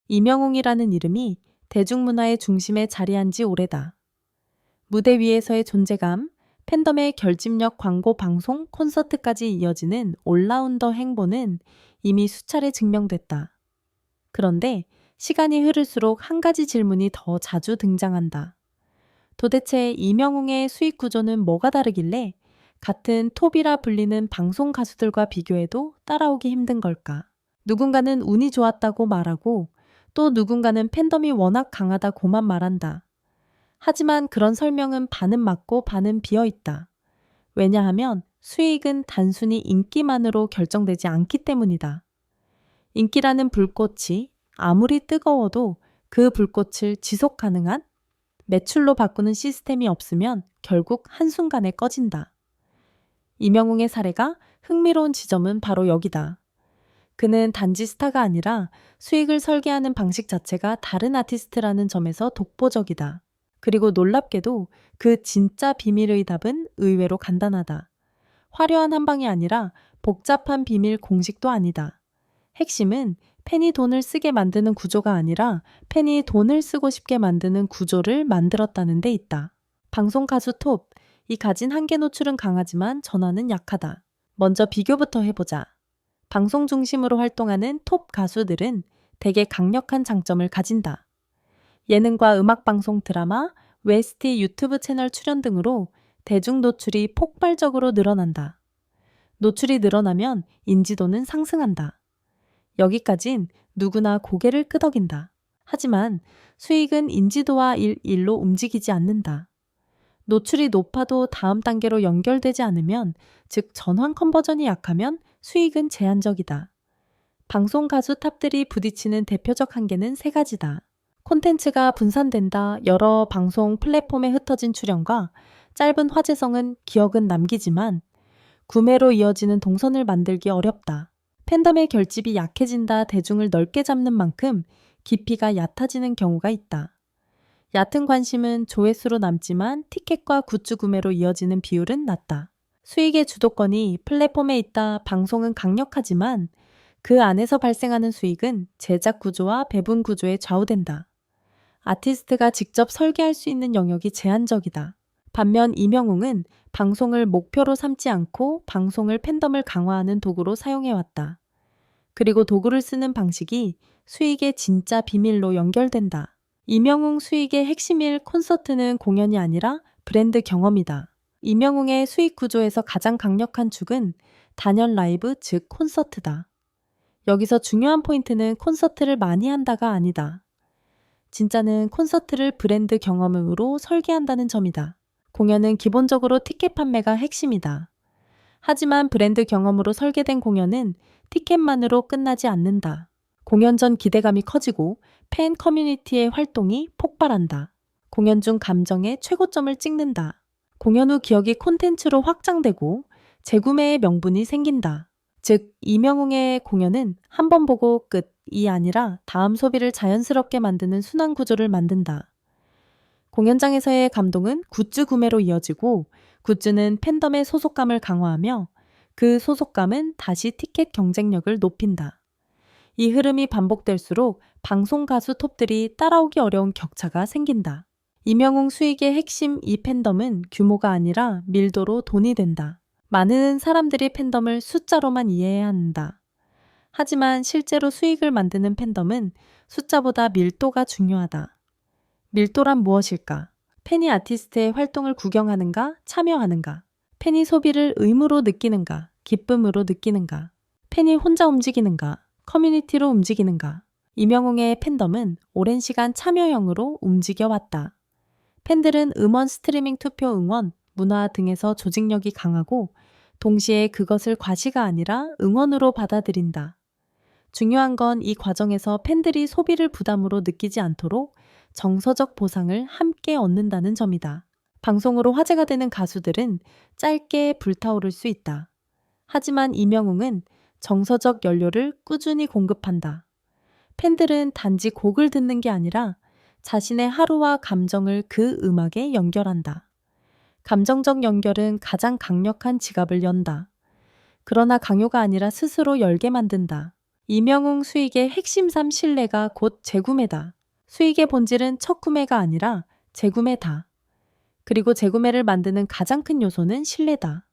이명웅이라는 이름이 대중문화의 중심에 자리한 지 오래다. 무대 위에서의 존재감, 팬덤의 결집력 광고 방송, 콘서트까지 이어지는 올라운더 행보는 이미 수차례 증명됐다. 그런데 시간이 흐를수록 한 가지 질문이 더 자주 등장한다. 도대체 이명웅의 수익 구조는 뭐가 다르길래 같은 톱이라 불리는 방송 가수들과 비교해도 따라오기 힘든 걸까? 누군가는 운이 좋았다고 말하고 또 누군가는 팬덤이 워낙 강하다고만 말한다. 하지만 그런 설명은 반은 맞고 반은 비어 있다. 왜냐하면 수익은 단순히 인기만으로 결정되지 않기 때문이다. 인기라는 불꽃이 아무리 뜨거워도 그 불꽃을 지속 가능한 매출로 바꾸는 시스템이 없으면 결국 한순간에 꺼진다. 이명웅의 사례가 흥미로운 지점은 바로 여기다. 그는 단지 스타가 아니라 수익을 설계하는 방식 자체가 다른 아티스트라는 점에서 독보적이다. 그리고 놀랍게도 그 진짜 비밀의 답은 의외로 간단하다. 화려한 한방이 아니라 복잡한 비밀 공식도 아니다. 핵심은 팬이 돈을 쓰게 만드는 구조가 아니라 팬이 돈을 쓰고 싶게 만드는 구조를 만들었다는 데 있다. 방송 가수 톱, 이 가진 한계 노출은 강하지만 전환은 약하다. 먼저 비교부터 해보자. 방송 중심으로 활동하는 톱 가수들은 대개 강력한 장점을 가진다. 예능과 음악방송 드라마, 웨스티 유튜브 채널 출연 등으로 대중 노출이 폭발적으로 늘어난다. 노출이 늘어나면 인지도는 상승한다. 여기까진 누구나 고개를 끄덕인다. 하지만 수익은 인지도와 일로 움직이지 않는다. 노출이 높아도 다음 단계로 연결되지 않으면, 즉 전환 컨버전이 약하면 수익은 제한적이다. 방송 가수 탑들이 부딪히는 대표적 한계는 세 가지다. 콘텐츠가 분산된다. 여러 방송 플랫폼에 흩어진 출연과 짧은 화제성은 기억은 남기지만 구매로 이어지는 동선을 만들기 어렵다. 팬덤의 결집이 약해진다. 대중을 넓게 잡는 만큼 깊이가 얕아지는 경우가 있다. 얕은 관심은 조회수로 남지만 티켓과 굿즈 구매로 이어지는 비율은 낮다. 수익의 주도권이 플랫폼에 있다. 방송은 강력하지만 그 안에서 발생하는 수익은 제작 구조와 배분 구조에 좌우된다. 아티스트가 직접 설계할 수 있는 영역이 제한적이다. 반면 이명웅은 방송을 목표로 삼지 않고 방송을 팬덤을 강화하는 도구로 사용해왔다. 그리고 도구를 쓰는 방식이 수익의 진짜 비밀로 연결된다. 이명웅 수익의 핵심일 콘서트는 공연이 아니라 브랜드 경험이다. 이명웅의 수익 구조에서 가장 강력한 축은 단연 라이브, 즉 콘서트다. 여기서 중요한 포인트는 콘서트를 많이 한다가 아니다. 진짜는 콘서트를 브랜드 경험으로 설계한다는 점이다. 공연은 기본적으로 티켓 판매가 핵심이다. 하지만 브랜드 경험으로 설계된 공연은 티켓만으로 끝나지 않는다. 공연 전 기대감이 커지고 팬 커뮤니티의 활동이 폭발한다. 공연 중 감정의 최고점을 찍는다. 공연 후 기억이 콘텐츠로 확장되고 재구매의 명분이 생긴다. 즉, 이명웅의 공연은 한 번 보고 끝이 아니라 다음 소비를 자연스럽게 만드는 순환 구조를 만든다. 공연장에서의 감동은 굿즈 구매로 이어지고 굿즈는 팬덤의 소속감을 강화하며 그 소속감은 다시 티켓 경쟁력을 높인다. 이 흐름이 반복될수록 방송 가수 톱들이 따라오기 어려운 격차가 생긴다. 이명웅 수익의 핵심 이 팬덤은 규모가 아니라 밀도로 돈이 된다. 많은 사람들이 팬덤을 숫자로만 이해해야 한다. 하지만 실제로 수익을 만드는 팬덤은 숫자보다 밀도가 중요하다. 밀도란 무엇일까? 팬이 아티스트의 활동을 구경하는가, 참여하는가? 팬이 소비를 의무로 느끼는가, 기쁨으로 느끼는가? 팬이 혼자 움직이는가, 커뮤니티로 움직이는가? 이명웅의 팬덤은 오랜 시간 참여형으로 움직여왔다. 팬들은 음원, 스트리밍, 투표, 응원, 문화 등에서 조직력이 강하고 동시에 그것을 과시가 아니라 응원으로 받아들인다. 중요한 건 이 과정에서 팬들이 소비를 부담으로 느끼지 않도록 정서적 보상을 함께 얻는다는 점이다. 방송으로 화제가 되는 가수들은 짧게 불타오를 수 있다. 하지만 이명웅은 정서적 연료를 꾸준히 공급한다. 팬들은 단지 곡을 듣는 게 아니라 자신의 하루와 감정을 그 음악에 연결한다. 감정적 연결은 가장 강력한 지갑을 연다. 그러나 강요가 아니라 스스로 열게 만든다. 이명웅 수익의 핵심 3 신뢰가 곧 재구매다. 수익의 본질은 첫 구매가 아니라 재구매다. 그리고 재구매를 만드는 가장 큰 요소는 신뢰다.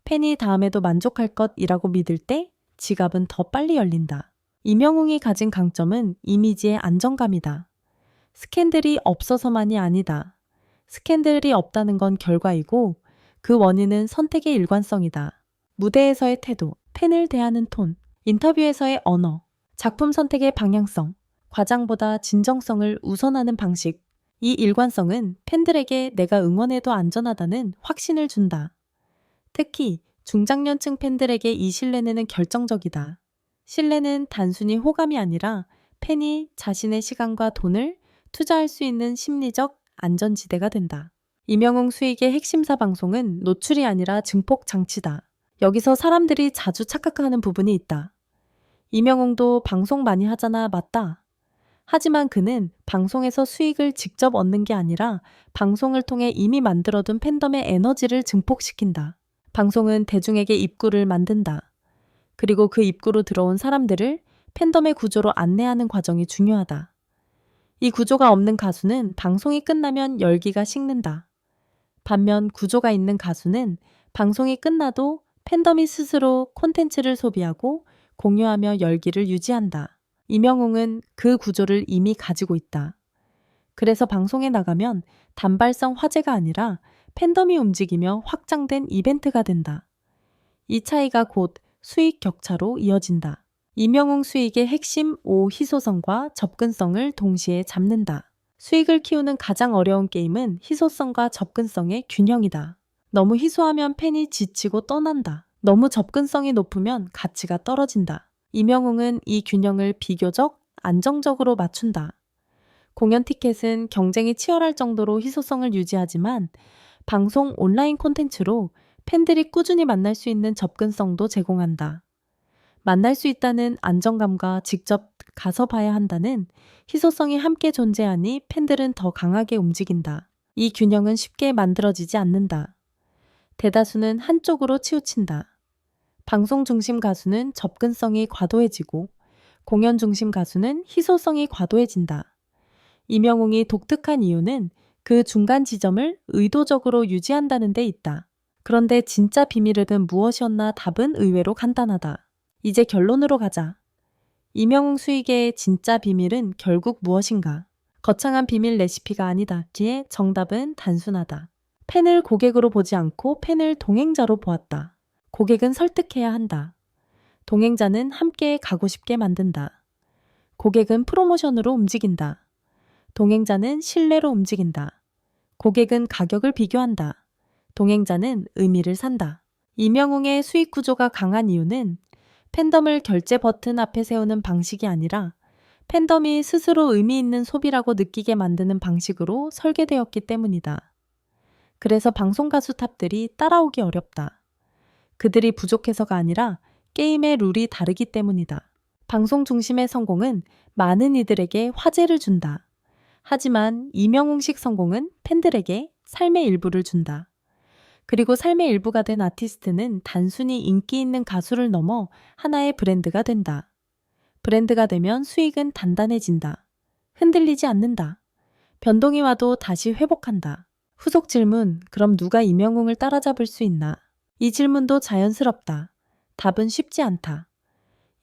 팬이 다음에도 만족할 것이라고 믿을 때 지갑은 더 빨리 열린다. 이명웅이 가진 강점은 이미지의 안정감이다. 스캔들이 없어서만이 아니다. 스캔들이 없다는 건 결과이고 그 원인은 선택의 일관성이다. 무대에서의 태도, 팬을 대하는 톤, 인터뷰에서의 언어, 작품 선택의 방향성, 과장보다 진정성을 우선하는 방식. 이 일관성은 팬들에게 내가 응원해도 안전하다는 확신을 준다. 특히 중장년층 팬들에게 이 신뢰는 결정적이다. 신뢰는 단순히 호감이 아니라 팬이 자신의 시간과 돈을 투자할 수 있는 심리적 안전지대가 된다. 이명웅 수익의 핵심사 방송은 노출이 아니라 증폭 장치다. 여기서 사람들이 자주 착각하는 부분이 있다. 이명웅도 방송 많이 하잖아, 맞다. 하지만 그는 방송에서 수익을 직접 얻는 게 아니라 방송을 통해 이미 만들어둔 팬덤의 에너지를 증폭시킨다. 방송은 대중에게 입구를 만든다. 그리고 그 입구로 들어온 사람들을 팬덤의 구조로 안내하는 과정이 중요하다. 이 구조가 없는 가수는 방송이 끝나면 열기가 식는다. 반면 구조가 있는 가수는 방송이 끝나도 팬덤이 스스로 콘텐츠를 소비하고 공유하며 열기를 유지한다. 이명웅은 그 구조를 이미 가지고 있다. 그래서 방송에 나가면 단발성 화제가 아니라 팬덤이 움직이며 확장된 이벤트가 된다. 이 차이가 곧 수익 격차로 이어진다. 이명웅 수익의 핵심 5 희소성과 접근성을 동시에 잡는다. 수익을 키우는 가장 어려운 게임은 희소성과 접근성의 균형이다. 너무 희소하면 팬이 지치고 떠난다. 너무 접근성이 높으면 가치가 떨어진다. 이명웅은 이 균형을 비교적 안정적으로 맞춘다. 공연 티켓은 경쟁이 치열할 정도로 희소성을 유지하지만 방송 온라인 콘텐츠로 팬들이 꾸준히 만날 수 있는 접근성도 제공한다. 만날 수 있다는 안정감과 직접 가서 봐야 한다는 희소성이 함께 존재하니 팬들은 더 강하게 움직인다. 이 균형은 쉽게 만들어지지 않는다. 대다수는 한쪽으로 치우친다. 방송 중심 가수는 접근성이 과도해지고 공연 중심 가수는 희소성이 과도해진다. 이명웅이 독특한 이유는 그 중간 지점을 의도적으로 유지한다는 데 있다. 그런데 진짜 비밀은 무엇이었나? 답은 의외로 간단하다. 이제 결론으로 가자. 이명웅 수익의 진짜 비밀은 결국 무엇인가? 거창한 비밀 레시피가 아니다. 기에 정답은 단순하다. 팬을 고객으로 보지 않고 팬을 동행자로 보았다. 고객은 설득해야 한다. 동행자는 함께 가고 싶게 만든다. 고객은 프로모션으로 움직인다. 동행자는 신뢰로 움직인다. 고객은 가격을 비교한다. 동행자는 의미를 산다. 이명웅의 수익 구조가 강한 이유는 팬덤을 결제 버튼 앞에 세우는 방식이 아니라 팬덤이 스스로 의미 있는 소비라고 느끼게 만드는 방식으로 설계되었기 때문이다. 그래서 방송 가수 탑들이 따라오기 어렵다. 그들이 부족해서가 아니라 게임의 룰이 다르기 때문이다. 방송 중심의 성공은 많은 이들에게 화제를 준다. 하지만 이명웅식 성공은 팬들에게 삶의 일부를 준다. 그리고 삶의 일부가 된 아티스트는 단순히 인기 있는 가수를 넘어 하나의 브랜드가 된다. 브랜드가 되면 수익은 단단해진다. 흔들리지 않는다. 변동이 와도 다시 회복한다. 후속 질문, 그럼 누가 이명웅을 따라잡을 수 있나? 이 질문도 자연스럽다. 답은 쉽지 않다.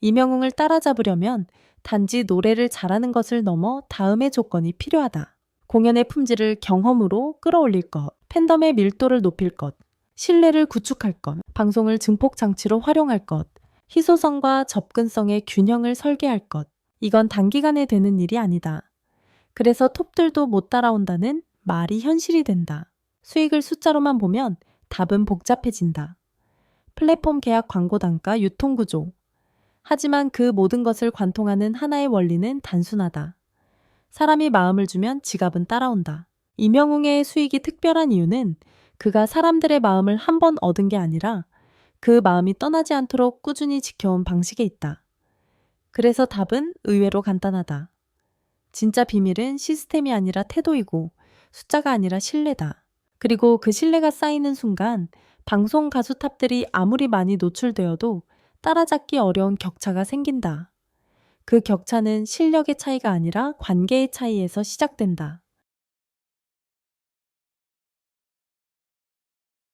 이명웅을 따라잡으려면 단지 노래를 잘하는 것을 넘어 다음의 조건이 필요하다. 공연의 품질을 경험으로 끌어올릴 것, 팬덤의 밀도를 높일 것, 신뢰를 구축할 것, 방송을 증폭 장치로 활용할 것, 희소성과 접근성의 균형을 설계할 것. 이건 단기간에 되는 일이 아니다. 그래서 톱들도 못 따라온다는 말이 현실이 된다. 수익을 숫자로만 보면 답은 복잡해진다. 플랫폼 계약 광고 단가 유통 구조. 하지만 그 모든 것을 관통하는 하나의 원리는 단순하다. 사람이 마음을 주면 지갑은 따라온다. 이명웅의 수익이 특별한 이유는 그가 사람들의 마음을 한 번 얻은 게 아니라 그 마음이 떠나지 않도록 꾸준히 지켜온 방식에 있다. 그래서 답은 의외로 간단하다. 진짜 비밀은 시스템이 아니라 태도이고 숫자가 아니라 신뢰다. 그리고 그 신뢰가 쌓이는 순간 방송 가수 탑들이 아무리 많이 노출되어도 따라잡기 어려운 격차가 생긴다. 그 격차는 실력의 차이가 아니라 관계의 차이에서 시작된다.